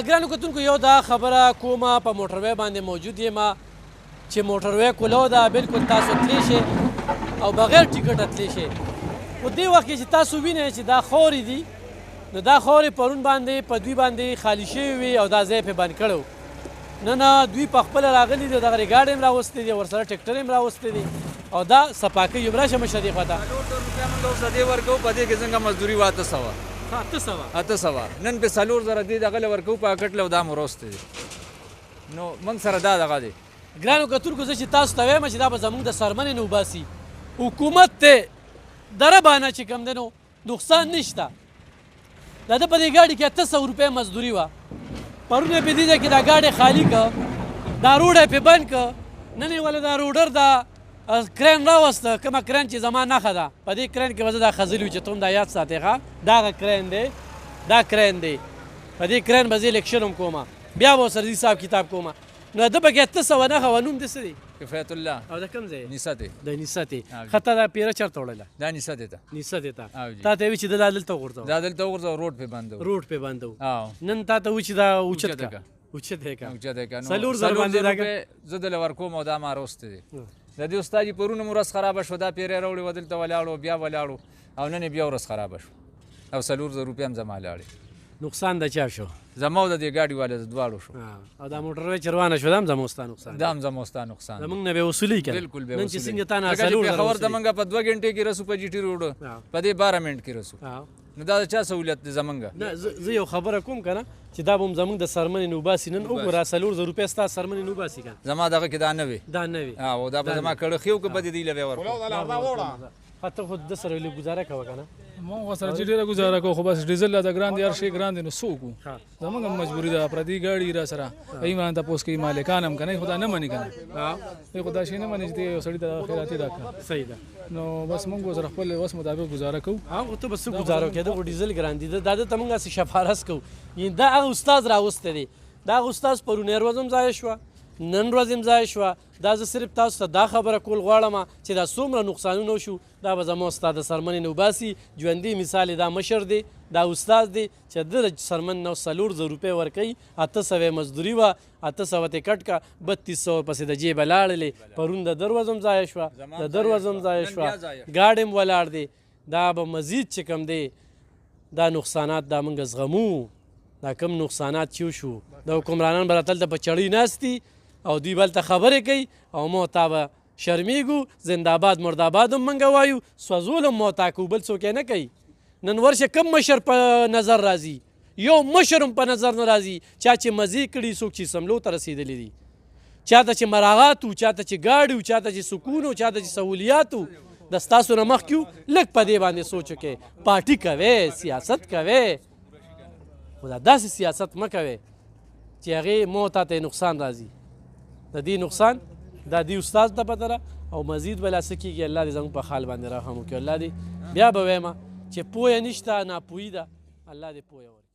ګرانو کتونکو یو دا خبره کومه په موټروی باندې موجود یم چې موټروی کولو ده بلکل تاسو تلی شئ او بغیر ټیکټه تلی شئ. خو دې وخت کې چې تاسو وینئ چې دا خاورې دي نو دا خاورې پرون باندې په دوی باندې خالي شوي وي او دا ځای پرې بند کړی و. نن دوی په خپله راغلي دي دغه ریګاډ هم راوستی دی ورسره ټکټر هم راوستی دی او دا صفاکۍ یم راشه مشه دې خوا ته 400 ورکوو په دې کې څنګه مزدوري وه 800 نن په 4000 دې دغه ورکوو په اکټ له دا مروسته دي نو موږ سره دا دغه دی. ګرانو کتونکو زه چې تاسو ته وایم چې دا به زموږ د څرمنې نه وباسي حکومت ته دره بانه چې کوم دی نو نقصان نشته. دا ده په دې ګاډي کې 800 روپۍ مزدوري وه پرون یې په دې ځای کې دا ګاډی خالي که دا روډ یې پرې بند که نن یې ولې دا روډر دا کرین راوسته کومه کرین چې زما نښه ده په دې کرین کې به زه دا خځلي وي چې ته هم دا یاد ساتې ښه دغه کرین دی دا کرین دی په دې کرین به زه الیکشن هم کومه بیا به ورسره حساب کتاب کومه نو ده پکې 800 نښه وه نوم دې څه دی کفایت الله او د کوم ځای نیستې د نیستې ښه ته دا پیره چېرته وړله دا نیستې ته نیستې ته تا ته یې وي چې دا دلته وغورځوه دا دلته وغورځوه روډ پې بندوو روډ پې بندوو نن تا ته وي چې دا اوچت که اوچت یې که څلور زره باندې راکړه زه دله ورکوم او دا ما راوستی دی د دې استاد جي پرون مو ورځ خرابه شوه دا پیری راوړې وه دلته ولاړو بیا ولاړو او نن یې بیا ورځ خرابه شوه او 400 روپۍ هم زما لاړې. نقصان د چا شو؟ زما او د دې ګاډي والے د دواړو شو. او دا موټروی چې روانه شوه دا هم زما ستا نقصان دا هم زما ستا نقصان زموږ نه بې وصولي که بلکل بې نن چې وصولي څنګه تا نه پېښور ته موږ په 2 غنټې کې رسو په جي ټي روډ په دې 12 منټ کې رسو نو دا د چا سهولیت دی زمونږ. نه زه یو خبره کوم که نه چې دا به هم زموږ د څرمنې نه وباسي نن وګوره 400 روپۍ ستا څرمنې نه وباسي که زما دغه کې دا نه وي دا نه وي او دا به زما کړه خیو که به دې له بیا ورکړو ته خو د سره لږ ګزاره کوه که نه ما سره چې ډېره ګزاره کوو خو بس ډیزل لا د ګران دی هر شی ګران دی نو څه وکړو زموږ هم مجبوري ده پردي ګاډي را سره ایمان تپوس کوي مالکان هم که نه خو دا نه مني که نه خو دا شی نه مني چې یو سړي ته خیراتي راکړه صحیح ده نو بس موږ ورسره خپل وس مطابق ګزاره کوو. خو ته به څه ګزاره وکړې دغه ډیزل ګران دي دا ده ته موږ هسې شفارس کوو دا هغه استاد راوستی دی دا هغه استاد پرونی ورځ هم ضایع شوه نن ورځ هم ضایع شوه دا زه صرف تاسو ته دا خبره کول غواړم چې دا څومره نقصانونه وشو دا به زما ستا د څرمنې نه وباسي ژوندي مثال یې دا مشر دی دا استاد دی چې ده د څرمن نه 400 روپۍ ورکوي 800 مزدوري وه 800 ته کټ که 3200 پسې د جیبه لاړلې پرون د در ورځ هم ضایع شوه د در ورځ هم ضایع شوه ګاډی هم ولاړ دی دا به مزید چې کوم دی دا نقصانات دا موږ زغمو دا کم نقصانات چې وشو د حکمرانان به راتلته په چړۍ ناستي او دوی بلته خبرې کوي او مو تا به شرمیږو زنده‌باد مرده‌باد هم موږ وایو سوځول هم مو تا کوو بل څوک یې نه کوي. نن ورشه کم مشر په نظر راځي یو مشر هم په نظر نه راځي چا چې مزې کړي څوک چې سملو ته رسېدلی دي چا ته چې مراعات و چا ته چې ګاډي و چا ته چې سکون و چا ته چې سهولیات و د ستاسو نه مخکې و لږ په دې باندې سوچ وکړئ پارټي کوئ سیاست کوئ خو دا داسې سیاست مه کوئ چې هغې مو تا ته نقصان راځي د دې نقصان دا دې استاد ته پته ده او مزید به لا څه کېږي الله دې زموږ په حال باندې رحم وکړي الله دې بیا به وایم چې پوهه نشته ناپوهي ده الله دې پوهه ورکړي.